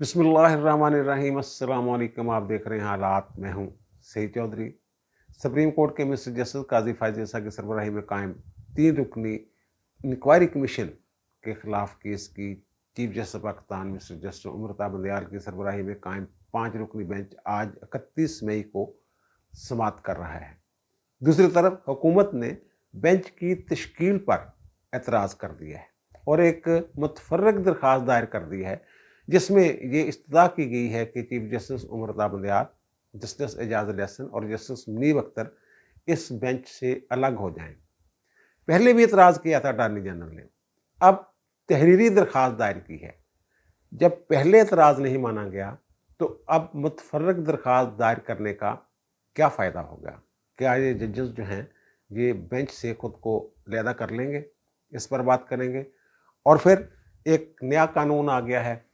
बिस्मिल्लाहिर्रहमानिर्रहीम। अस्सलाम वालेकुम। आप देख रहे हैं हालात। मैं हूं सईद चौधरी। सुप्रीम कोर्ट के मिस्टर जस्टिस काजी फायज ईसा की सरबराही में कायम 3 रुकनी इंक्वायरी कमीशन के खिलाफ केस की chief justice Pakistan mister justice Umar Bandial की सरबराही में कायम 5 रुकनी बेंच आज 31 मई को समाअत कर रहा है। दूसरी तरफ हुकूमत ने बेंच की तश्कील पर एतराज़ कर दिया है और एक मुतफर्रग दरख्वास्त दायर कर दी है, जिसमें ये इस्तदा की गई है कि chief justice Umar Bandial, justice Ejaz al Hasan और जस्टिस मुनीब अख्तर इस बेंच से अलग हो जाएं। पहले भी एतराज़ किया था अटारनी जनरल ने, अब तहरीरी दरख्वास्त दायर की है। जब पहले एतराज़ नहीं माना गया तो अब मुतफर्रग दरख्वास्त दायर करने का क्या फ़ायदा होगा? क्या ये जजेस जो हैं ये बेंच से ख़ुद को अलहदा कर लेंगे? इस पर बात करेंगे। और फिर एक नया कानून आ गया है,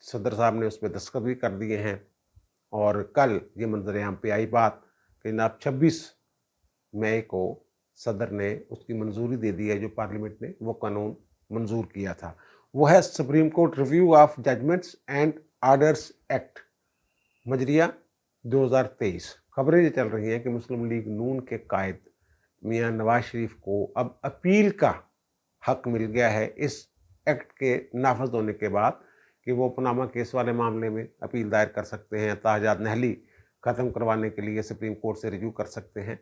सदर साहब ने उस पर दस्तखत भी कर दिए हैं और कल ये मंजर-ए-आम पे आई बात कि जनाब 26 मई को सदर ने उसकी मंजूरी दे दी है। जो पार्लियामेंट ने वो कानून मंजूर किया था, वो है supreme court review of judgments and orders act मजरिया 2023। खबरें ये चल रही हैं कि मुस्लिम लीग नून के कायद मियां नवाज शरीफ को अब अपील का हक मिल गया है इस एक्ट के नाफज होने के बाद, कि वो पनामा केस वाले मामले में अपील दायर कर सकते हैं, ताजाद नहली ख़त्म करवाने के लिए सुप्रीम कोर्ट से रिव्यू कर सकते हैं।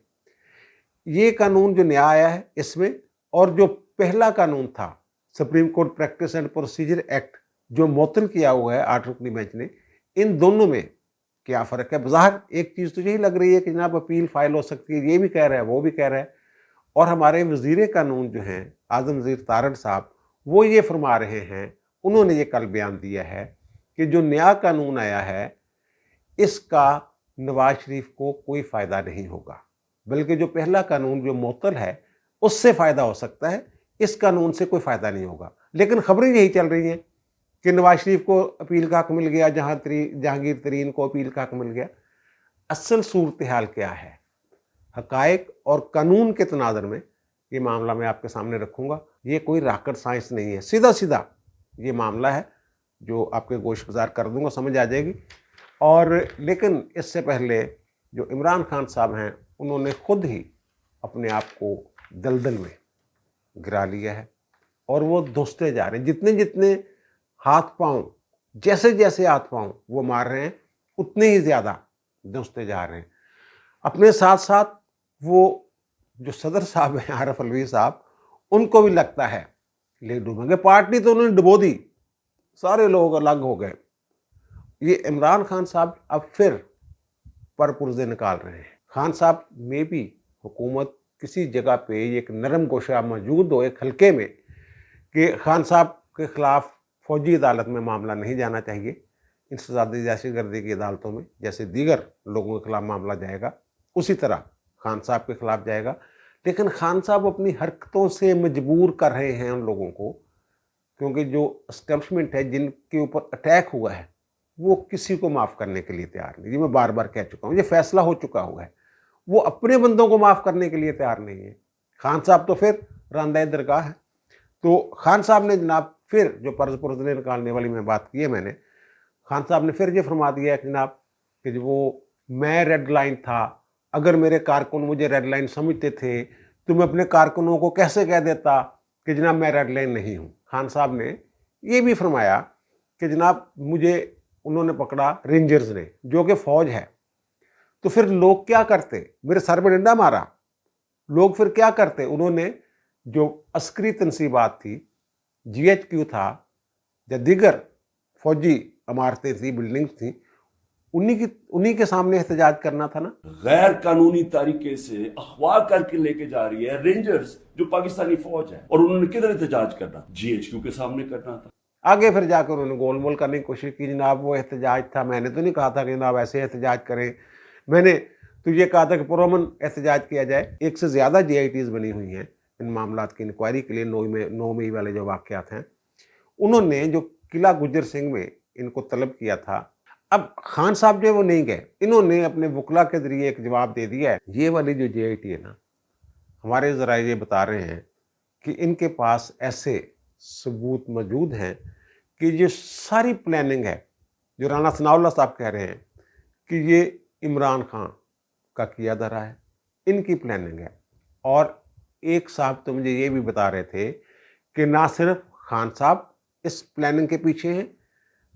ये कानून जो नया आया है इसमें, और जो पहला कानून था supreme court practice and procedure act जो मुअत्तल किया हुआ है 8 रुकनी बेंच ने, इन दोनों में क्या फ़र्क है? बज़ाहिर एक चीज़ तो यही लग रही है कि जनाब अपील फाइल हो सकती है, ये भी कह रहा है वो भी कह रहा है। और हमारे वज़ीर कानून जो हैं आज़म वज़ीर तारड़ साहब, वो ये फरमा रहे हैं, उन्होंने ये कल बयान दिया है कि जो नया कानून आया है इसका नवाज शरीफ को कोई फ़ायदा नहीं होगा, बल्कि जो पहला कानून जो मुअत्तल है उससे फ़ायदा हो सकता है, इस कानून से कोई फ़ायदा नहीं होगा। लेकिन खबरें यही चल रही हैं कि नवाज शरीफ को अपील का हक मिल गया, जहांगीर तरीन को अपील का हक मिल गया। असल सूरत हाल क्या है, हकायक और कानून के तनाज़ुर में ये मामला मैं आपके सामने रखूँगा। ये कोई रॉकेट साइंस नहीं है, सीधा सीधा ये मामला है जो आपके गोश बाजार कर दूंगा, समझ आ जाएगी। और लेकिन इससे पहले जो इमरान खान साहब हैं उन्होंने खुद ही अपने आप को दलदल में गिरा लिया है और वो धुसते जा रहे हैं। जितने जितने हाथ पांव, जैसे जैसे हाथ पांव वो मार रहे हैं, उतने ही ज़्यादा धुसते जा रहे हैं। अपने साथ साथ वो जो सदर साहब हैं आरिफ अलवी साहब, उनको भी लगता है ले डूबेंगे। पार्टी तो उन्होंने डुबो दी, सारे लोग अलग हो गए। ये इमरान खान साहब अब फिर पर पुर्जे निकाल रहे हैं। खान साहब में भी हुकूमत किसी जगह पे एक नरम गोशा मौजूद हो एक हल्के में कि खान साहब के खिलाफ फौजी अदालत में मामला नहीं जाना चाहिए, इंसदादी दहशतगर्दी की अदालतों में जैसे दीगर लोगों के खिलाफ मामला जाएगा उसी तरह खान साहब के खिलाफ जाएगा। लेकिन खान साहब अपनी हरकतों से मजबूर कर रहे हैं उन लोगों को, क्योंकि जो एस्टेब्लिशमेंट है जिनके ऊपर अटैक हुआ है वो किसी को माफ़ करने के लिए तैयार नहीं। ये मैं बार बार कह चुका हूँ, ये फैसला हो चुका हुआ है। वो अपने बंदों को माफ़ करने के लिए तैयार नहीं है। खान साहब तो फिर रांदा दरगाह है। तो खान साहब ने जनाब फिर जो पर्ज पुर्जने निकालने वाली मैं बात की है मैंने, खान साहब ने फिर ये फरमा दिया है कि जनाब कि जो वो मैं रेड लाइन था, अगर मेरे कारकुन मुझे रेड लाइन समझते थे तो मैं अपने कारकुनों को कैसे कह देता कि जनाब मैं रेड लाइन नहीं हूँ। खान साहब ने ये भी फरमाया कि जनाब मुझे उन्होंने पकड़ा रेंजर्स ने, जो कि फ़ौज है, तो फिर लोग क्या करते? मेरे सर पे डंडा मारा, लोग फिर क्या करते? उन्होंने जो अस्करी तनसीबात थी, GHQ था या दीगर फौजी इमारतें थी, बिल्डिंग्स थी, उन्हीं के सामने एहतजाज करना था ना। गैर कानूनी तरीके से अगवा करके लेके जा रही है रेंजर्स जो पाकिस्तानी फौज है, और उन्होंने किधर एहतजाज करना? GHQ के सामने करना था। आगे फिर जाकर उन्होंने गोलमोल करने की कोशिश की, जनाब वो एहतजाज था, मैंने तो नहीं कहा था कि जनाब ऐसे एहतजाज करें, मैंने तो ये कहा था कि पुरअमन एहतजाज किया जाए। एक से ज़्यादा GITs बनी हुई हैं इन मामलों की इंक्वायरी के लिए। 9 मई वाले जो वाक़यात हैं, उन्होंने जो किला गुज्जर सिंह में इनको तलब किया था। अब खान साहब जो है वो नहीं गए, इन्होंने अपने वकला के ज़रिए एक जवाब दे दिया है। ये वाली जो GIT है ना, हमारे ज़राए ये बता रहे हैं कि इनके पास ऐसे सबूत मौजूद हैं कि जो सारी प्लानिंग है जो राना सनाउल्लाह साहब कह रहे हैं कि ये इमरान खान का किया धरा है, इनकी प्लानिंग है। और एक साहब तो मुझे ये भी बता रहे थे कि ना सिर्फ खान साहब इस प्लानिंग के पीछे हैं,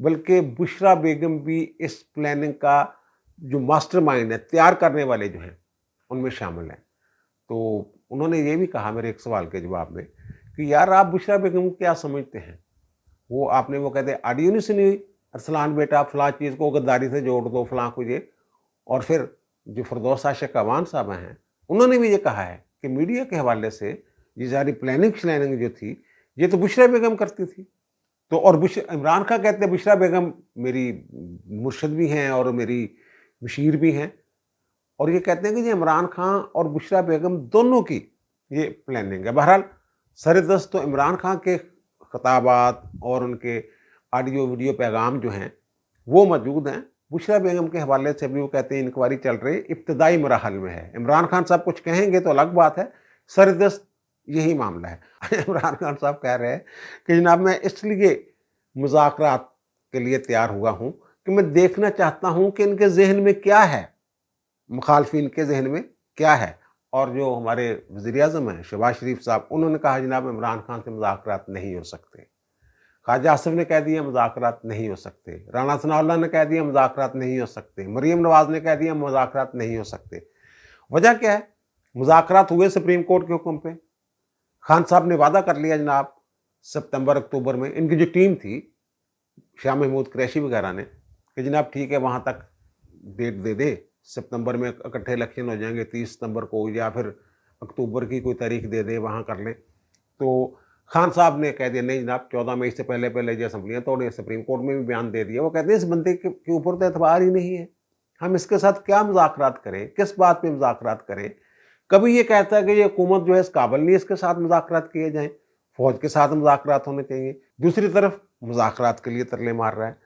बल्कि बुशरा बेगम भी इस प्लानिंग का जो मास्टरमाइंड है, तैयार करने वाले जो हैं, उनमें शामिल हैं। तो उन्होंने ये भी कहा मेरे एक सवाल के जवाब में कि यार आप बुशरा बेगम को क्या समझते हैं? वो आपने वो कहते ऑडियो नहीं सुनी हुई, अरसलान बेटा फलां चीज़ को गद्दारी से जोड़ दो, फलां को ये। और फिर जो फिरदौस आशिक अवान साहब हैं, उन्होंने भी ये कहा है कि मीडिया के हवाले से ये सारी प्लानिंग श्लैनिंग जो थी, ये तो बुशरा बेगम करती थी। तो और इमरान खान कहते हैं बुशरा बेगम मेरी मुर्शद भी हैं और मेरी मशीर भी हैं, और ये कहते हैं कि ये इमरान खान और बुशरा बेगम दोनों की ये प्लानिंग है। बहरहाल सरदस्त तो इमरान खान के खिताबात और उनके ऑडियो वीडियो पैगाम जो हैं वो मौजूद हैं। बुशरा बेगम के हवाले से भी वो कहते हैं इंक्वायरी चल रही, इब्तदाई मराहल में है। इमरान खान साहब कुछ कहेंगे तो अलग बात है, सरदस्त यही मामला है। इमरान खान साहब कह रहे हैं कि जनाब मैं इसलिए मुज़ाकरात के लिए तैयार हुआ हूँ कि मैं देखना चाहता हूँ कि इनके जहन में क्या है, मुखालफिन के जहन में क्या है। और जो हमारे वज़ीर-ए-आज़म हैं शहबाज शरीफ साहब, उन्होंने कहा जनाब इमरान खान से मुज़ाकरात नहीं हो सकते। ख्वाजा आसिफ ने कह दिया मुज़ाकरात नहीं हो सकते। राना सनाउल्लाह ने कह दिया मुज़ाकरात नहीं हो सकते। मरीम नवाज़ ने कह दिया मुज़ाकरात नहीं हो सकते। वजह क्या है? मुज़ाकरात हुए सुप्रीम कोर्ट के हुक्म पे। खान साहब ने वादा कर लिया जनाब सितंबर अक्टूबर में, इनकी जो टीम थी शाह महमूद कुरैशी वगैरह ने, कि जनाब ठीक है वहाँ तक डेट दे दे, सितंबर में इकट्ठे इलेक्शन हो जाएंगे 30 सितंबर को, या फिर अक्टूबर की कोई तारीख दे दे, वहाँ कर लें। तो खान साहब ने कह दिया नहीं जनाब 14 मई से पहले पहले जो असम्बलियाँ तोड़े, सुप्रीम कोर्ट में भी बयान दे दिया। वो कहते हैं इस बंदे के ऊपर तो एतबार ही नहीं है, हम इसके साथ क्या मुज़ाकरात करें, किस बात पे मुज़ाकरात करें। कभी ये कहता है कि ये हुकूमत जो है इस काबिल नहीं इसके साथ मुज़ाकरात किए जाएँ, फ़ौज के साथ मुज़ाकरात होने चाहिए। दूसरी तरफ मुज़ाकरात के लिए तरले मार रहा है।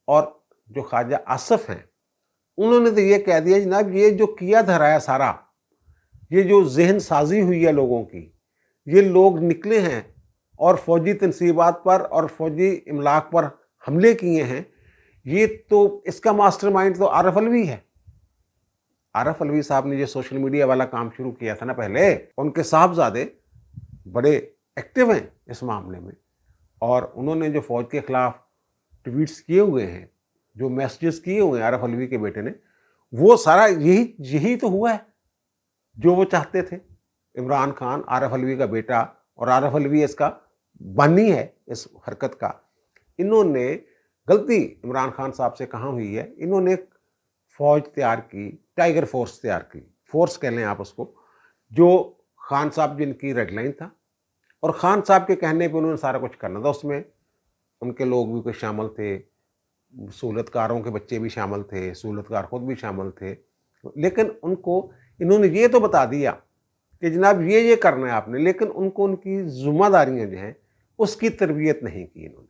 और जो ख्वाजा आसिफ हैं उन्होंने तो ये कह दिया जनाब ये जो किया धरा है सारा, ये जो जहन साजी हुई है लोगों की, ये लोग निकले हैं और फ़ौजी तनसीबात पर और फ़ौजी इमलाक पर हमले किए हैं, ये तो इसका मास्टरमाइंड तो आरिफ अलवी है। आरिफ अलवी साहब ने जो सोशल मीडिया वाला काम शुरू किया था ना पहले, उनके साहबजादे बड़े एक्टिव हैं इस मामले में, और उन्होंने जो फ़ौज के ख़िलाफ़ ट्वीट्स किए हुए हैं, जो मैसेजेस किए हुए हैं आरिफ अलवी के बेटे ने, वो सारा यही तो हुआ है जो वो चाहते थे। इमरान खान आरिफ अलवी का बेटा, और आरिफ अलवी इसका बानी है इस हरकत का। इन्होंने गलती इमरान खान साहब से कहाँ हुई है, इन्होंने एक फ़ौज तैयार की, टाइगर फोर्स तैयार की, फोर्स कह लें आप उसको, जो खान साहब जिनकी रेड लाइन था, और खान साहब के कहने पे उन्होंने सारा कुछ करना था। उसमें उनके लोग भी कुछ शामिल थे, सहूलतकारों के बच्चे भी शामिल थे, सहूलतकार खुद भी शामिल थे, लेकिन उनको इन्होंने ये तो बता दिया कि जनाब ये करना है आपने, लेकिन उनको उनकी ज़िम्मेदारियाँ जो हैं उसकी तरबियत नहीं की इन्होंने।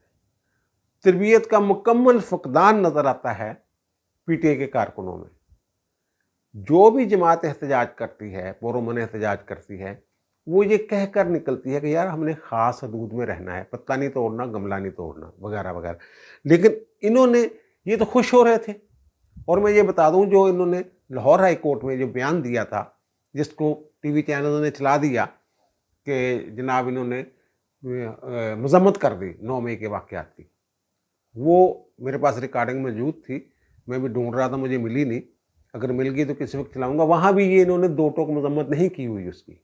तरबियत का मुकम्मल फुकदान नज़र आता है पीटीआई के कारकुनों में। जो भी जमात एहतजाज करती है, पुरअमन एहतजाज करती है, वो ये कह कर निकलती है कि यार हमने ख़ास हदूद में रहना है, पत्ता नहीं तोड़ना, गमला नहीं तोड़ना, वगैरह वगैरह। लेकिन इन्होंने ये तो खुश हो रहे थे। और मैं ये बता दूं जो इन्होंने लाहौर हाई कोर्ट में जो बयान दिया था, जिसको टीवी चैनलों ने चला दिया कि जनाब इन्होंने मजम्मत कर दी 9 मई के वाक़यात की, वो मेरे पास रिकॉर्डिंग मौजूद थी, मैं भी ढूंढ रहा था, मुझे मिली नहीं। अगर मिल गई तो किसी वक्त चलाऊँगा। वहाँ भी ये इन्होंने दो टोक मजम्मत नहीं की हुई उसकी।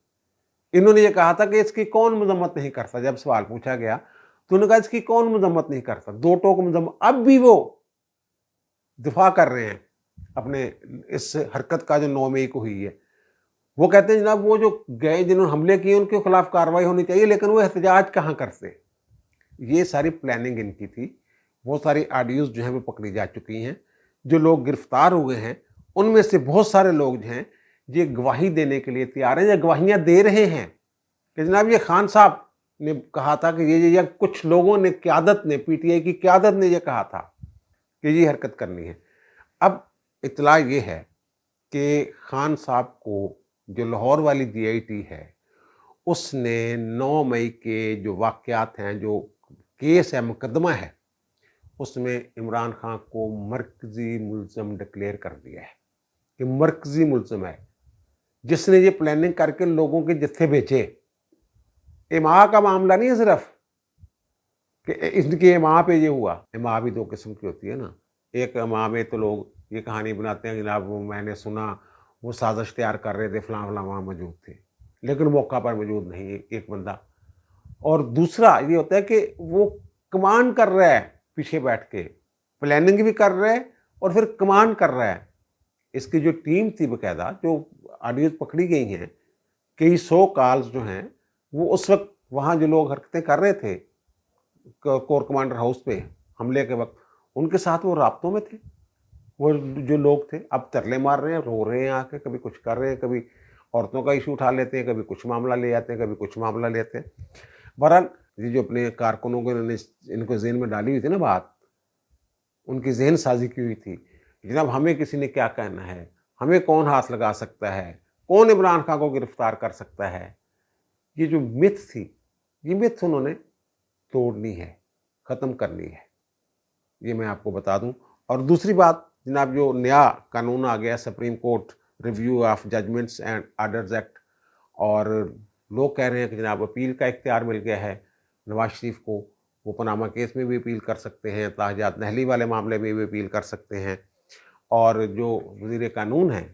इन्होंने ये कहा था कि इसकी कौन मजम्मत नहीं करता। जब सवाल पूछा गया तो उन्होंने कहा इसकी कौन मजम्मत नहीं करता, दो टोक मजम्मत। अब भी वो दिफा कर रहे हैं अपने इस हरकत का जो 9 मई को हुई है। वो कहते हैं जनाब वो जो गए जिन्होंने हमले किए उनके खिलाफ कार्रवाई होनी चाहिए, लेकिन वो एहतजाज कहाँ करते। ये सारी प्लानिंग इनकी थी। वो सारी ऑडियोज़ जो हैं वो पकड़ी जा चुकी हैं। जो लोग गिरफ्तार हुए हैं उनमें से बहुत सारे लोग जो हैं ये गवाही देने के लिए तैयार हैं या गवाहियाँ दे रहे हैं कि जनाब ये खान साहब ने कहा था कि ये या कुछ लोगों ने, क़यादत ने, पीटीआई की क़यादत ने ये कहा था कि ये हरकत करनी है। अब इत्तला ये है कि खान साहब को जो लाहौर वाली जीआईटी है उसने 9 मई के जो वाक़यात हैं, जो केस है, मुकदमा है, اس میں عمران خان کو مرکزی ملزم ڈکلیئر کر دیا ہے کہ مرکزی ملزم ہے جس نے یہ پلاننگ کر کے لوگوں کے جتھے بیچے. اماں کا معاملہ نہیں ہے صرف کہ ان کے اماں پہ یہ ہوا. اماں بھی دو قسم کی ہوتی ہے نا. ایک اماں میں تو لوگ یہ کہانی بناتے ہیں جناب وہ میں نے سنا وہ سازش تیار کر رہے تھے فلاں فلاں وہاں موجود تھے لیکن موقع پر موجود نہیں ایک بندہ. اور دوسرا یہ ہوتا ہے کہ وہ کمانڈ کر رہا ہے پیچھے بیٹھ کے, پلاننگ بھی کر رہا ہے اور پھر کمانڈ کر رہا ہے. اس کی جو ٹیم تھی باقاعدہ جو آڈیوز پکڑی گئی ہیں کئی 100 کالز جو ہیں وہ اس وقت وہاں جو لوگ حرکتیں کر رہے تھے کور کمانڈر ہاؤس پہ حملے کے وقت ان کے ساتھ وہ رابطوں میں تھے. وہ جو لوگ تھے اب ترلے مار رہے ہیں, رو رہے ہیں آ کے, کبھی کچھ کر رہے ہیں, کبھی عورتوں کا ایشو اٹھا لیتے ہیں, کبھی کچھ معاملہ لے آتے ہیں, کبھی کچھ معاملہ لیتے ہیں. بہرحال یہ جو اپنے کارکنوں کو ان کو ذہن میں ڈالی ہوئی تھی نا بات, ان کی ذہن سازی کی ہوئی تھی جناب ہمیں کسی نے کیا کہنا ہے, ہمیں کون ہاتھ لگا سکتا ہے, کون عمران خان کو گرفتار کر سکتا ہے. یہ جو متھ تھی یہ متھ انہوں نے توڑنی ہے, ختم کرنی ہے, یہ میں آپ کو بتا دوں. اور دوسری بات جناب جو نیا قانون آ گیا supreme court review of judgments and orders act, اور لوگ کہہ رہے ہیں کہ جناب اپیل کا اختیار مل گیا ہے نواز شریف کو. وہ پاناما کیس میں بھی اپیل کر سکتے ہیں, تاجات نہلی والے معاملے میں بھی اپیل کر سکتے ہیں. اور جو وزیر قانون ہیں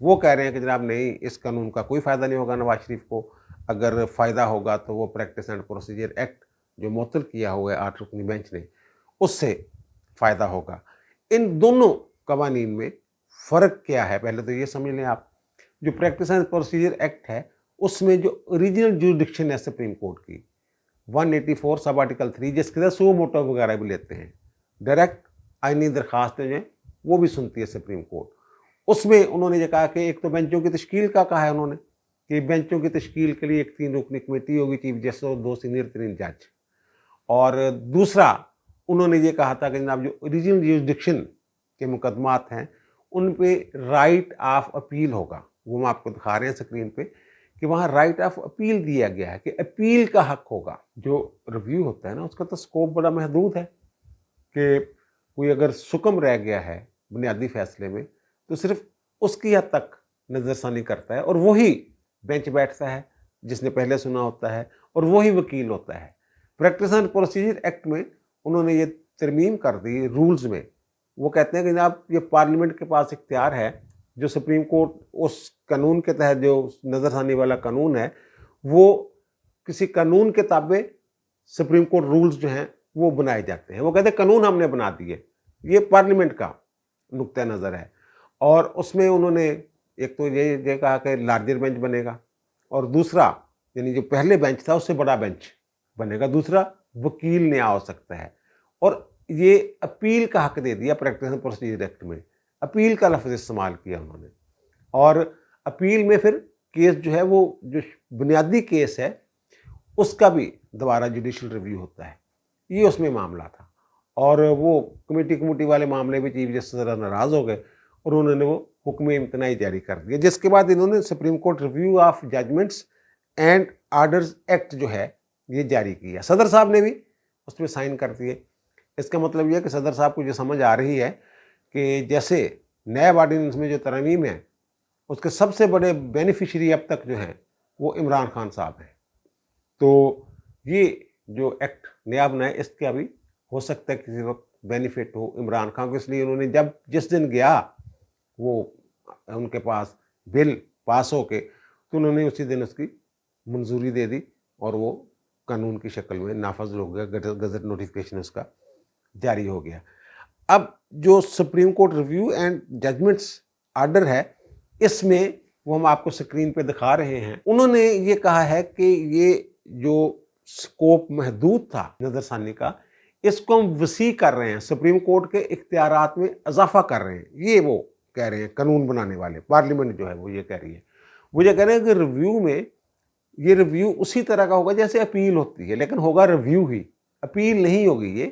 وہ کہہ رہے ہیں کہ جناب نہیں, اس قانون کا کوئی فائدہ نہیں ہوگا نواز شریف کو, اگر فائدہ ہوگا تو وہ پریکٹس اینڈ پروسیجر ایکٹ جو معطل کیا ہوا ہے 8 رکنی بینچ نے اس سے فائدہ ہوگا. ان دونوں قوانین میں فرق کیا ہے پہلے تو یہ سمجھ لیں آپ. جو پریکٹس اینڈ پروسیجر ایکٹ ہے اس میں جو اوریجنل جوریڈکشن ہے سپریم کورٹ کی 184 سب آرٹیکل 3 جس کے اندر سو موٹو وغیرہ بھی لیتے ہیں, ڈائریکٹ آئینی درخواستیں جو ہیں وہ بھی سنتی ہے سپریم کورٹ. اس میں انہوں نے یہ کہا کہ ایک تو بینچوں کی تشکیل کا کہا ہے انہوں نے کہ بینچوں کی تشکیل کے لیے ایک 3 رکنی کمیٹی ہوگی, چیف جسٹس اور 2 سینئر ترین جج. اور دوسرا انہوں نے یہ کہا تھا کہ جناب جو اوریجنل جوریڈکشن کے مقدمات ہیں ان پہ رائٹ آف اپیل ہوگا. وہ ہم آپ کو دکھا رہے ہیں اسکرین پہ کہ وہاں رائٹ آف اپیل دیا گیا ہے کہ اپیل کا حق ہوگا. جو ریویو ہوتا ہے نا اس کا تو اسکوپ بڑا محدود ہے کہ کوئی اگر سکم رہ گیا ہے بنیادی فیصلے میں تو صرف اس کی حد تک نظر ثانی کرتا ہے, اور وہی بینچ بیٹھتا ہے جس نے پہلے سنا ہوتا ہے, اور وہی وکیل ہوتا ہے. پریکٹس اینڈ پروسیجر ایکٹ میں انہوں نے یہ ترمیم کر دی رولز میں. وہ کہتے ہیں کہ جناب یہ پارلیمنٹ کے پاس اختیار ہے جو سپریم کورٹ اس قانون کے تحت جو نظر ثانی والا قانون ہے وہ کسی قانون کے تابع سپریم کورٹ رولز جو ہیں وہ بنائے جاتے ہیں. وہ کہتے ہیں قانون ہم نے بنا دیے, یہ پارلیمنٹ کا نقطہ نظر ہے. اور اس میں انہوں نے ایک تو یہ کہا کہ لارجر بینچ بنے گا, اور دوسرا یعنی جو پہلے بینچ تھا اس سے بڑا بینچ بنے گا, دوسرا وکیل نیا ہو سکتا ہے. اور یہ اپیل کا حق دے دیا پریکٹس اینڈ پروسیجر ایکٹ میں, اپیل کا لفظ استعمال کیا انہوں نے. اور اپیل میں پھر کیس جو ہے وہ جو بنیادی کیس ہے اس کا بھی دوبارہ جوڈیشل ریویو ہوتا ہے. یہ اس میں معاملہ تھا. اور وہ کمیٹی والے معاملے میں چیف جسٹس ذرا ناراض ہو گئے اور انہوں نے وہ حکم امتناعی جاری کر دیا, جس کے بعد انہوں نے supreme court review of judgments and orders act جو ہے یہ جاری کیا. صدر صاحب نے بھی اس پہ سائن کر دیے. اس کا مطلب یہ ہے کہ صدر صاحب کو یہ سمجھ آ رہی ہے کہ جیسے نیب آرڈیننس میں جو ترمیم ہے اس کے سب سے بڑے بینیفیشری اب تک جو ہیں وہ عمران خان صاحب ہیں, تو یہ جو ایکٹ نیا بنا ہے اس کا بھی ہو سکتا ہے کسی وقت بینیفٹ ہو عمران خان کو. اس لیے انہوں نے جس دن گیا وہ ان کے پاس بل پاس ہو کے تو انہوں نے اسی دن اس کی منظوری دے دی اور وہ قانون کی شکل میں نافذ ہو گیا, گزٹ نوٹیفکیشن اس کا جاری ہو گیا. اب جو supreme court review and judgments order ہے اس میں وہ ہم آپ کو سکرین پہ دکھا رہے ہیں. انہوں نے یہ کہا ہے کہ یہ جو سکوپ محدود تھا نظر ثانی کا اس کو ہم وسیع کر رہے ہیں, سپریم کورٹ کے اختیارات میں اضافہ کر رہے ہیں. یہ وہ کہہ رہے ہیں قانون بنانے والے, پارلیمنٹ جو ہے وہ یہ کہہ رہی ہے. وہ یہ کہہ رہے ہیں کہ ریویو میں یہ ریویو اسی طرح کا ہوگا جیسے اپیل ہوتی ہے, لیکن ہوگا ریویو ہی, اپیل نہیں ہوگی.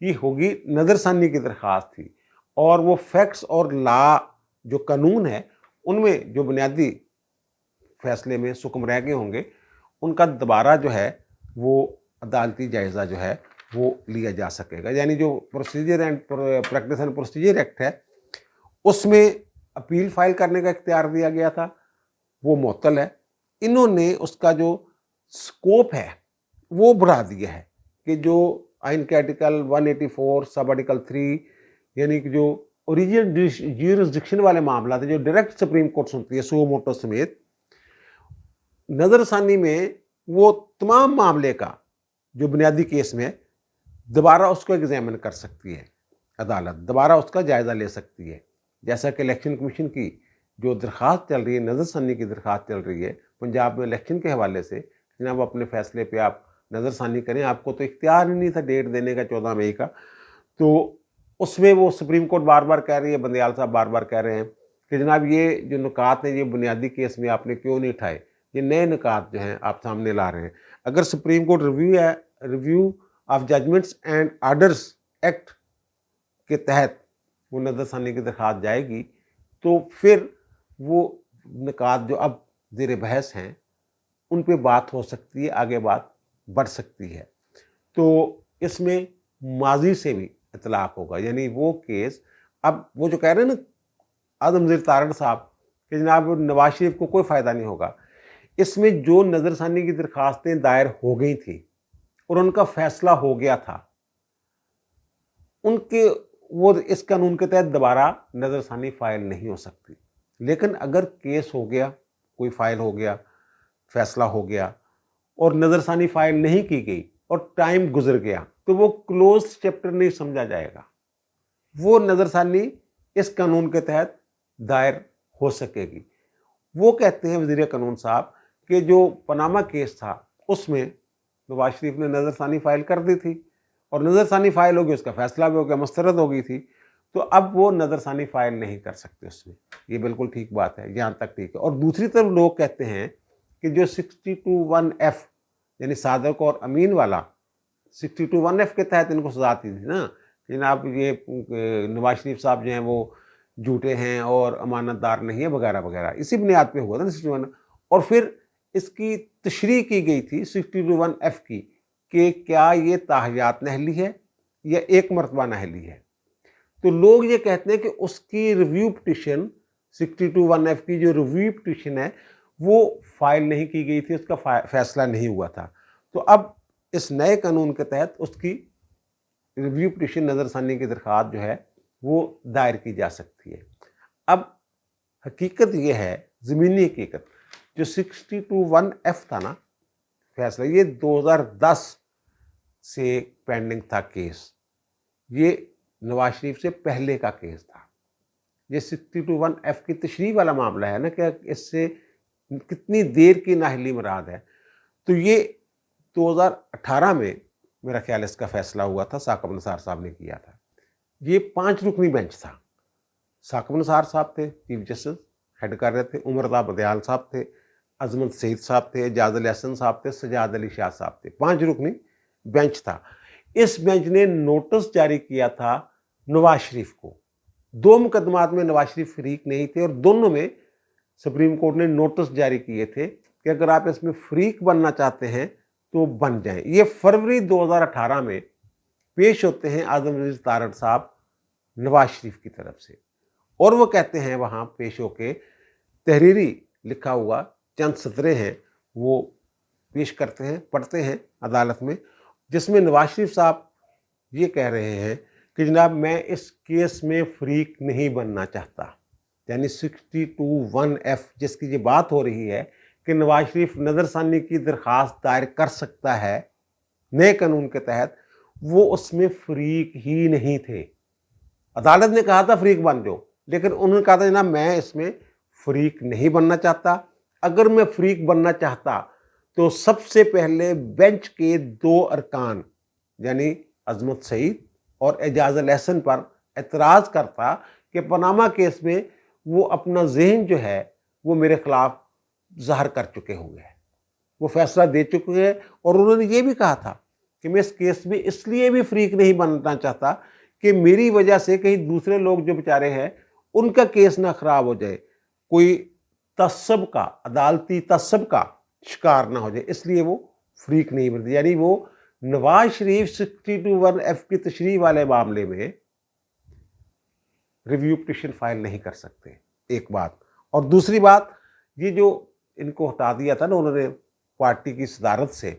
یہ ہوگی نظر ثانی کی درخواست تھی, اور وہ فیکٹس اور لا جو قانون ہے ان میں جو بنیادی فیصلے میں سکم رہ گئے ہوں گے ان کا دوبارہ جو ہے وہ عدالتی جائزہ جو ہے وہ لیا جا سکے گا. یعنی جو procedure and practice and procedure act ہے اس میں اپیل فائل کرنے کا اختیار دیا گیا تھا، وہ معطل ہے. انہوں نے اس کا جو سکوپ ہے وہ بڑھا دیا ہے کہ جو آئین کے آرٹیکل 184 سب آرٹیکل 3 یعنی کہ جو اوریجنل جیورسڈکشن والے معاملات ہیں جو ڈائریکٹ سپریم کورٹ سنتی ہے سو موٹو سمیت، نظر ثانی میں وہ تمام معاملے کا جو بنیادی کیس میں دوبارہ اس کو ایگزامن کر سکتی ہے. عدالت دوبارہ اس کا جائزہ لے سکتی ہے. جیسا کہ الیکشن کمیشن کی جو درخواست چل رہی ہے، نظر ثانی کی درخواست چل رہی ہے پنجاب میں الیکشن کے حوالے سے، جناب اپنے فیصلے پہ آپ نظر ثانی کریں. آپ کو تو اختیار ہی نہیں تھا ڈیٹ دینے کا 14 مئی کا. تو اس میں وہ سپریم کورٹ بار بار کہہ رہی ہے، بندیال صاحب بار بار کہہ رہے ہیں کہ جناب یہ جو نکات ہیں یہ بنیادی کیس میں آپ نے کیوں نہیں اٹھائے، یہ نئے نکات جو ہیں آپ سامنے لا رہے ہیں. اگر supreme court review of judgments and orders act کے تحت وہ نظر ثانی کی درخواست جائے گی تو پھر وہ نکات جو اب زیر بحث ہیں ان پہ بات ہو سکتی ہے، آگے بات بڑھ سکتی ہے. تو اس میں ماضی سے بھی اطلاق ہوگا. یعنی وہ کیس اب وہ جو کہہ رہے ہیں نا اعظم وزیر تارڑ صاحب کہ جناب نواز شریف کو کوئی فائدہ نہیں ہوگا، اس میں جو نظر ثانی کی درخواستیں دائر ہو گئی تھیں اور ان کا فیصلہ ہو گیا تھا، ان کے وہ اس قانون کے تحت دوبارہ نظر ثانی فائل نہیں ہو سکتی. لیکن اگر کیس ہو گیا، کوئی فائل ہو گیا، فیصلہ ہو گیا اور نظر ثانی فائل نہیں کی گئی اور ٹائم گزر گیا تو وہ کلوز چیپٹر نہیں سمجھا جائے گا. وہ نظر ثانی اس قانون کے تحت دائر ہو سکے گی. وہ کہتے ہیں وزیر قانون صاحب کہ جو پاناما کیس تھا اس میں نواز شریف نے نظر ثانی فائل کر دی تھی اور نظر ثانی فائل ہو گئی، اس کا فیصلہ بھی ہو گیا، مسترد ہو گئی تھی، تو اب وہ نظر ثانی فائل نہیں کر سکتے اس میں. یہ بالکل ٹھیک بات ہے، یہاں تک ٹھیک ہے. اور دوسری طرف لوگ کہتے ہیں کہ جو 62(1)(f یعنی صادق اور امین والا 62(1)(f کے تحت ان کو سزا دی تھی نا کہ جناب یہ نواز شریف صاحب جو ہیں وہ جھوٹے ہیں اور امانت دار نہیں ہے وغیرہ وغیرہ، اسی بنیاد پہ ہوا تھا 61. اور پھر اس کی تشریح کی گئی تھی 62(1)(f کی کہ کیا یہ تاحیات نااہلی ہے یا ایک مرتبہ نااہلی ہے. تو لوگ یہ کہتے ہیں کہ اس کی ریویو پٹیشن 62(1)(f کی جو ریویو پٹیشن ہے وہ فائل نہیں کی گئی تھی، اس کا فیصلہ نہیں ہوا تھا. تو اب اس نئے قانون کے تحت اس کی ریویو پٹیشن نظر ثانی کی درخواست جو ہے وہ دائر کی جا سکتی ہے. اب حقیقت یہ ہے، زمینی حقیقت، جو 62(1)(f تھا نا فیصلہ، یہ 2010 سے پینڈنگ تھا کیس. یہ نواز شریف سے پہلے کا کیس تھا. یہ 62(1)(f کی تشریح والا معاملہ ہے نا کہ اس سے کتنی دیر کی نااہلی مراد ہے. تو یہ 2018 میں میرا خیال اس کا فیصلہ ہوا تھا، ثاقب نثار صاحب نے کیا تھا. یہ 5 رکنی بینچ تھا. ثاقب نثار صاحب تھے چیف جسٹس، ہیڈ کر رہے تھے. عمر رضا بدیال صاحب تھے، عظمت سعید صاحب تھے، اعجاز علی احسن صاحب تھے، سجاد علی شاہ صاحب تھے. 5 رکنی بینچ تھا. اس بینچ نے نوٹس جاری کیا تھا نواز شریف کو. 2 مقدمات میں نواز شریف فریق نہیں تھے اور دونوں میں سپریم کورٹ نے نوٹس جاری کیے تھے کہ اگر آپ اس میں فریق بننا چاہتے ہیں تو بن جائیں. یہ فروری 2018 میں پیش ہوتے ہیں اعظم وزیر تارڑ صاحب نواز شریف کی طرف سے، اور وہ کہتے ہیں وہاں پیش ہو کے تحریری لکھا ہوا چند سطریں ہیں وہ پیش کرتے ہیں، پڑھتے ہیں عدالت میں، جس میں نواز شریف صاحب یہ کہہ رہے ہیں کہ جناب میں اس کیس میں فریق نہیں بننا چاہتا. یعنی 62(1)(f جس کی یہ بات ہو رہی ہے کہ نواز شریف نظر ثانی کی درخواست دائر کر سکتا ہے نئے قانون کے تحت، وہ اس میں فریق ہی نہیں تھے. عدالت نے کہا تھا فریق بن جاؤ، لیکن انہوں نے کہا تھا جناب میں اس میں فریق نہیں بننا چاہتا. اگر میں فریق بننا چاہتا تو سب سے پہلے بینچ کے 2 ارکان یعنی عظمت سعید اور اعجاز الاحسن پر اعتراض کرتا کہ پاناما کیس میں وہ اپنا ذہن جو ہے وہ میرے خلاف ظاہر کر چکے ہوئے ہیں، وہ فیصلہ دے چکے ہیں. اور انہوں نے یہ بھی کہا تھا کہ میں اس کیس میں اس لیے بھی فریق نہیں بننا چاہتا کہ میری وجہ سے کہیں دوسرے لوگ جو بیچارے ہیں ان کا کیس نہ خراب ہو جائے، کوئی تعصب کا، عدالتی تعصب کا شکار نہ ہو جائے، اس لیے وہ فریق نہیں بنتے. یعنی وہ नवाज शरीफ 62(1)(f की तशरीह वाले मामले में रिव्यू पिटिशन फाइल नहीं कर सकते, एक बात। और दूसरी बात, ये जो इनको हटा दिया था ना उन्होंने पार्टी की सदारत से,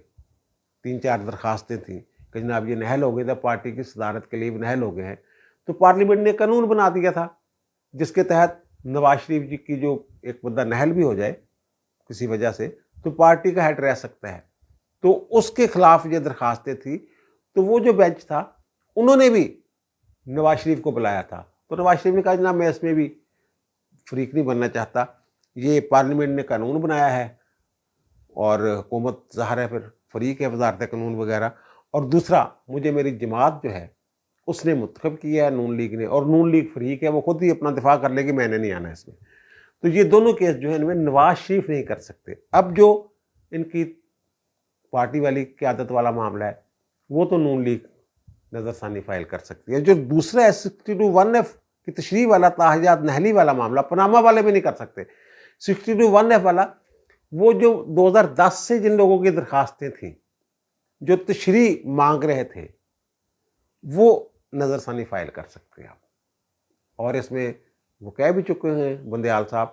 3-4 दरखास्तें थी कि जनाब ये नाअहल हो गए थे, पार्टी की सदारत के लिए भी नाअहल हो गए हैं, तो पार्लियामेंट ने कानून बना दिया था जिसके तहत नवाज शरीफ जी की जो एक बंदा नाअहल भी हो जाए किसी वजह से तो पार्टी का हेड रह सकता है। तो उसके खिलाफ ये दरखास्तें थी, तो वो जो बेंच था उन्होंने भी नवाज शरीफ को बुलाया था, तो नवाज शरीफ ने कहा जनाब मैं इसमें भी फरीक नहीं बनना चाहता, ये पार्लियामेंट ने कानून बनाया है और हुकूमत ज़ाहिर है फिर फरीक है वजारत कानून वगैरह। और दूसरा, मुझे मेरी जमात जो है उसने मुंतखब किया है नून लीग ने, और नून लीग फरीक है, वो खुद ही अपना दिफा कर लेगी, मैंने नहीं आना इसमें। तो ये दोनों केस जो है इनमें नवाज शरीफ नहीं कर सकते। अब जो इनकी पार्टी वाली क़यादत वाला मामला है वो तो नून लीग नज़रसानी फाइल कर सकती है। जो दूसरा है 62(1)(f की तशरीह वाला ताहियात नहली वाला मामला, पनामा वाले में नहीं कर सकते। 62(1)(f वाला वो जो 2010 से जिन लोगों की दरखास्तें थी जो तशरीह मांग रहे थे वो नज़रसानी फाइल कर सकते हैं आप। और इसमें वो कह भी चुके हैं बंदयाल साहब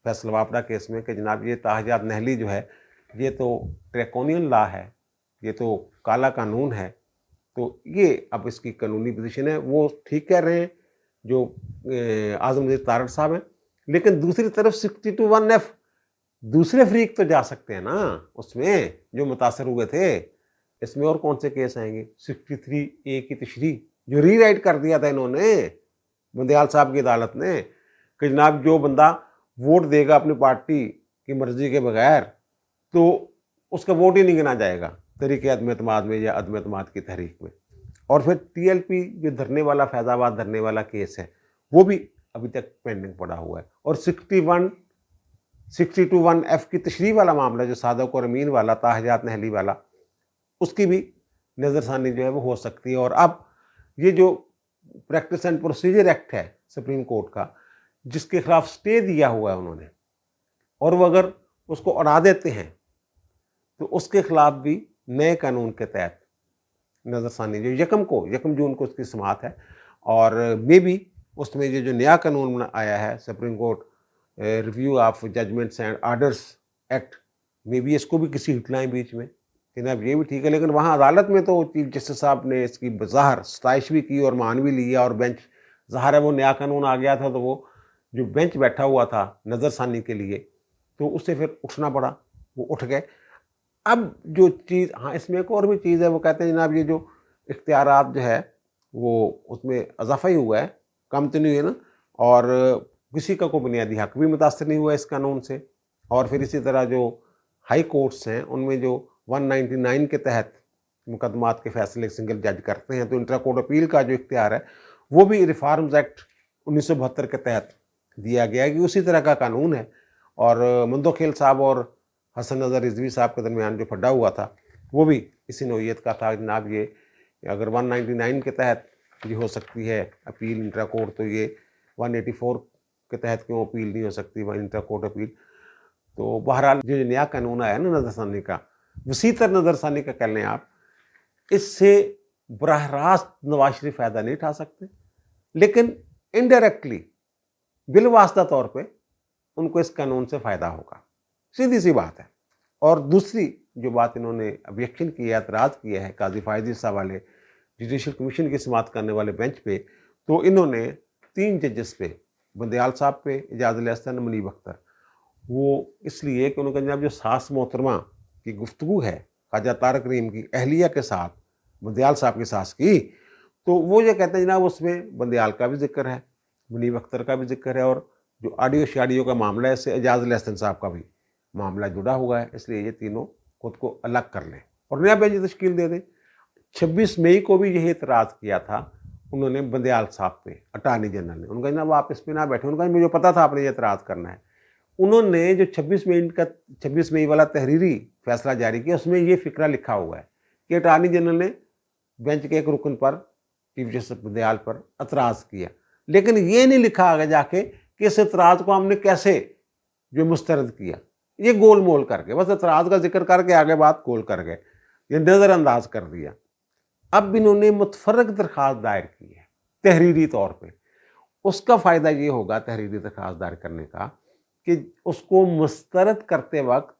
फैसल वापडा केस में कि जनाब ये ताहियात नहली जो है ये तो ड्रैकोनियन लॉ है, ये तो काला कानून है, तो ये अब इसकी कानूनी पोजीशन है। वो ठीक कह रहे हैं जो आज़म वज़ीर तारड़ साहब हैं, लेकिन दूसरी तरफ 62(1)(f दूसरे फरीक तो जा सकते हैं ना उसमें जो मुतासर हुए थे। इसमें और कौन से केस आएंगे? 63A की तशरीह जो रीराइट कर दिया था इन्होंने बंदयाल साहब की अदालत ने कि जनाब जो बंदा वोट देगा अपनी पार्टी की मर्जी के बगैर तो उसका वोट ही नहीं गिना जाएगा तहरीक अदम एतमाद में या अदम एतमाद की तहरीक में। और फिर TLP जो धरने वाला फैज़ाबाद धरने वाला केस है वो भी अभी तक पेंडिंग पड़ा हुआ है। और 62(1)(f की तशरीह वाला मामला जो सादक और अमीन वाला ताहियात नहली वाला, उसकी भी नज़रसानी जो है वो हो सकती है। और अब ये जो प्रैक्टिस एंड प्रोसीजर एक्ट है सुप्रीम कोर्ट का जिसके खिलाफ स्टे दिया हुआ है उन्होंने, और वो अगर उसको उड़ा देते हैं तो उसके खिलाफ भी नए कानून के तहत नज़रसानी जो 1 जून को उसकी समाअत है। और मे भी उसमें ये जो नया कानून आया है supreme court review of judgments and orders act, मे भी इसको भी किसी हिटलाएं बीच में कि ना ये भी ठीक है। लेकिन वहाँ अदालत में तो चीफ जस्टिस साहब ने इसकी ज़ाहिर सताइश भी की और मान भी लिया, और बेंच ज़ाहिर है वो नया कानून आ गया था तो वो जो बेंच बैठा हुआ था नज़रसानी के लिए तो उससे फिर उठना पड़ा, वो उठ गए। अब जो चीज़, हाँ इसमें एक और भी चीज़ है, वो कहते हैं जनाब ये जो इख्तियारात जो है वो उसमें इजाफा ही हुआ है, कम तो नहीं है ना, और किसी का कोई बुनियादी हक भी मुतासर नहीं हुआ इस कानून से। और फिर इसी तरह जो हाई कोर्ट्स हैं उनमें जो 199 के तहत मुकदमात के फैसले सिंगल जज करते हैं, तो इंट्रा कोर्ट अपील का जो इख्तियार है वो भी रिफॉर्म्स एक्ट 1972 के तहत दिया गया है कि उसी तरह का कानून है। और मुंदोखेल साहब और हसन नज़र रिजवी साहब के दरमियान जो फड्डा हुआ था वो भी इसी नौइयत का था। जनाब ये अगर 199 के तहत ये हो सकती है अपील इंट्रा कोर्ट, तो ये 184 के तहत क्यों अपील नहीं हो सकती इंट्रा कोर्ट अपील। तो बहरहाल जो नया कानून आया ना नज़रसानी का, वसीतर नज़रसानी का कह लें आप, इससे बराह रास्त नवाज शरीफ फ़ायदा नहीं उठा सकते, लेकिन इनडायरेक्टली बिलवास्ता तौर पे उनको इस कानून से फ़ायदा होगा, सीधी सी बात है। और दूसरी जो बात इन्होंने ऑब्जेक्शन किया, एतराज़ किया है काजी फायजी साहब वाले जुडिशल कमीशन की समाअत करने वाले बेंच पे, तो इन्होंने 3 जजेस पे, बंदयाल साहब पे, एजाज़ुल एहसन, मुनीब अख्तर, वो इसलिए कि उन्होंने जनाब जो सास मोहतरमा की गुफ्तगू है ख्वाजा तारक रहीम की अहलिया के साथ, बंदयाल साहब की सास की, तो वो ये कहते हैं जनाब उसमें बंदयाल का भी जिक्र है, मुनीब अख्तर का भी जिक्र है, और जो ऑडियो शाडियो का मामला है इससे एजाज़ुल एहसन साहब का भी मामला जुड़ा हुआ है, इसलिए ये तीनों खुद को अलग कर लें और नया बेंच तश्कील दे दें। 26 मई को भी यही एतराज़ किया था उन्होंने बंदयाल साहब पे, अटॉर्नी जनरल ने। उनका जनाब आप इस पर ना बैठे, उनका मुझे पता था आपने ये एतराज़ करना है। उन्होंने जो 26 मई वाला तहरीरी फैसला जारी किया उसमें ये फ़िक्रा लिखा हुआ है कि अटॉर्नी जनरल ने बेंच के एक रुकन पर चीफ जस्टिस बंदयाल पर एतराज़ किया, लेकिन ये नहीं लिखा आगे जाके कि इस एतराज़ को हमने कैसे जो मुस्तरद किया। ये गोल मोल करके बस एतराज़ का जिक्र करके आगे बात गोल कर गए, ये नज़रअंदाज कर दिया। اب انہوں نے متفرق درخواست دائر کی ہے تحریری طور پہ. اس کا فائدہ یہ ہوگا تحریری درخواست دائر کرنے کا کہ اس کو مسترد کرتے وقت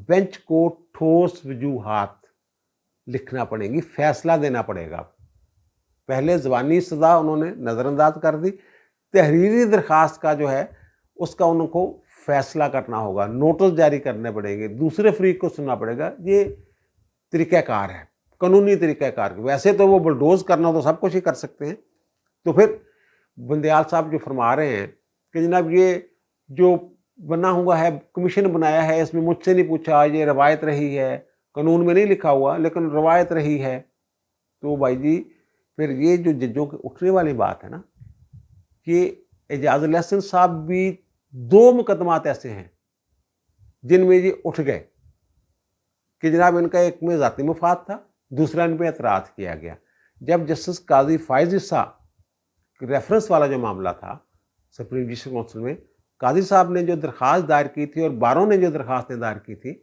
بینچ کو ٹھوس وجوہات لکھنا پڑیں گی، فیصلہ دینا پڑے گا. پہلے زبانی سزا انہوں نے نظر انداز کر دی، تحریری درخواست کا جو ہے اس کا ان کو فیصلہ کرنا ہوگا، نوٹس جاری کرنے پڑیں گے، دوسرے فریق کو سننا پڑے گا. یہ طریقہ کار ہے، قانونی طریقہ کار. ویسے تو وہ بلڈوز کرنا تو سب کچھ ہی کر سکتے ہیں. تو پھر بندیال صاحب جو فرما رہے ہیں کہ جناب یہ جو بنا ہوا ہے، کمیشن بنایا ہے، اس میں مجھ سے نہیں پوچھا، یہ روایت رہی ہے، قانون میں نہیں لکھا ہوا لیکن روایت رہی ہے. تو بھائی جی پھر یہ جو ججوں کے اٹھنے والی بات ہے نا، کہ اعجاز الاحسن صاحب بھی 2 مقدمات ایسے ہیں جن میں یہ اٹھ گئے کہ جناب ان کا ایک میں ذاتی مفاد تھا، دوسرا ان پہ اعتراض کیا گیا. جب جسٹس قاضی فائز عیسیٰ ریفرنس والا جو معاملہ تھا سپریم جوڈیشل کونسل میں، قاضی صاحب نے جو درخواست دائر کی تھی اور باروں نے جو درخواستیں دائر کی تھی،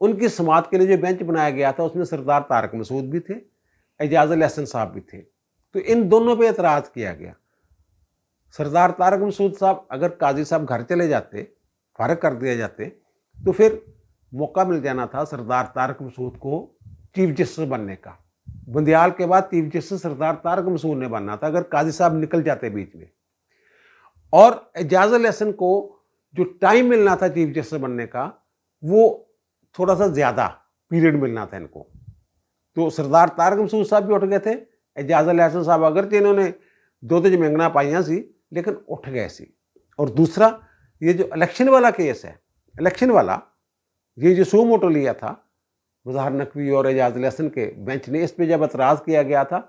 ان کی سماعت کے لیے جو بینچ بنایا گیا تھا اس میں سردار طارق مسعود بھی تھے، اعجاز الاحسن صاحب بھی تھے. تو ان دونوں پہ اعتراض کیا گیا. سردار طارق مسعود صاحب اگر قاضی صاحب گھر چلے جاتے، فارغ کر دیا جاتے، تو پھر موقع مل جانا تھا سردار طارق مسعود کو چیف جسٹس بننے کا. بندیال کے بعد چیف جسٹس سردار طارق مسعود نے بننا تھا اگر قاضی صاحب نکل جاتے بیچ میں. اور اعجاز الاحسن کو جو ٹائم ملنا تھا چیف جسٹس بننے کا، وہ تھوڑا سا زیادہ پیریڈ ملنا تھا ان کو. تو سردار طارق مسعود صاحب بھی اٹھ گئے تھے، اعجاز الاحسن صاحب اگرچہ انہوں نے 2 منگنا پائیاں سی لیکن اٹھ گئے سی. اور دوسرا یہ جو الیکشن والا کیس ہے، الیکشن والا یہ جو سو موٹو لیا تھا مظہر نقوی اور اعجاز الاحسن کے بینچ نے، اس پہ جب اعتراض کیا گیا تھا،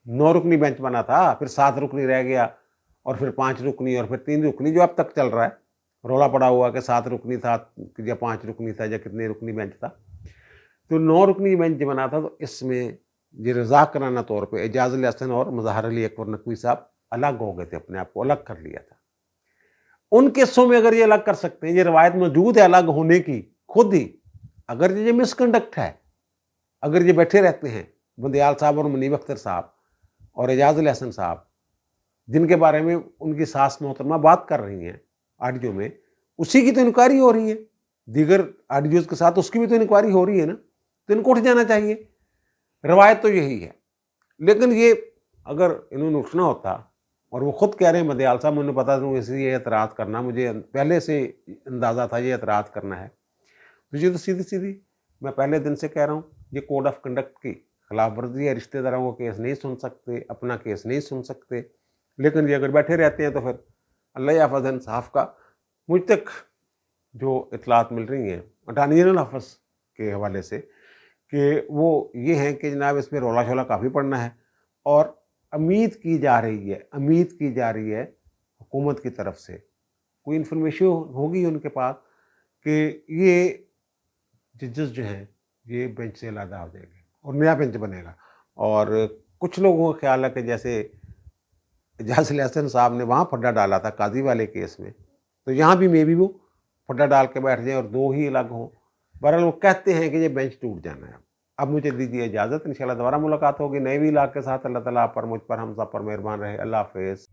9 رکنی بینچ بنا تھا، پھر 7 رکنی رہ گیا، اور پھر 5 رکنی، اور پھر 3 رکنی جو اب تک چل رہا ہے. رولا پڑا ہوا کہ 7 رکنی تھا یا 5 رکنی تھا یا کتنے رکنی بینچ تھا. تو 9 رکنی بینچ جو بنا تھا، تو اس میں یہ رضا کرانہ طور پہ اعجاز الاحسن اور مظہر علی اکبر نقوی صاحب الگ ہو گئے تھے، اپنے آپ کو الگ کر لیا تھا. ان کیسوں میں اگر یہ الگ کر سکتے ہیں، یہ روایت موجود ہے الگ ہونے کی خود ہی، اگر یہ مس کنڈکٹ ہے، اگر یہ بیٹھے رہتے ہیں بندیال صاحب اور منیب اختر صاحب اور اعجاز الاحسن صاحب، جن کے بارے میں ان کی ساس محترمہ بات کر رہی ہیں آڈیو میں، اسی کی تو انکوائری ہو رہی ہے، دیگر آڈیوز کے ساتھ اس کی بھی تو انکوائری ہو رہی ہے نا. تو ان کو اٹھ جانا چاہیے. روایت تو یہی ہے. لیکن یہ اگر انہوں نے اٹھنا ہوتا، اور وہ خود کہہ رہے ہیں بندیال صاحب، مجھے پتا تھا اس لیے اعتراض کرنا، مجھے پہلے سے اندازہ تھا یہ اعتراض کرنا ہے. تو یہ تو سیدھی میں پہلے دن سے کہہ رہا ہوں، یہ کوڈ آف کنڈکٹ کی خلاف ورزی ہے. رشتہ داروں کو کیس نہیں سن سکتے، اپنا کیس نہیں سن سکتے. لیکن یہ اگر بیٹھے رہتے ہیں تو پھر اللہ یحفظ انصاف کا. مجھ تک جو اطلاعات مل رہی ہیں اٹارنی جنرل آفس کے حوالے سے، کہ وہ یہ ہیں کہ جناب اس میں رولا شولا کافی پڑنا ہے، اور امید کی جا رہی ہے حکومت کی طرف سے کوئی انفارمیشن ہوگی ان کے پاس کہ یہ ججز جو ہیں یہ بینچ سے علیحدہ ہو جائیں گے اور نیا بینچ بنے گا. اور کچھ لوگوں کا خیال ہے کہ جیسے اعجاز الاحسن صاحب نے وہاں پھڈا ڈالا تھا قاضی والے کیس میں، تو یہاں بھی بھی وہ پھڈا ڈال کے بیٹھ جائیں اور 2 ہی الگ ہوں. بہرحال وہ کہتے ہیں کہ یہ بینچ ٹوٹ جانا ہے. اب مجھے دیجیے اجازت، انشاءاللہ دوبارہ ملاقات ہوگی نئے وی لاگ کے ساتھ. اللہ تعالیٰ آپ پر، مجھ پر، ہم سب پر مہربان رہے. اللہ حافظ.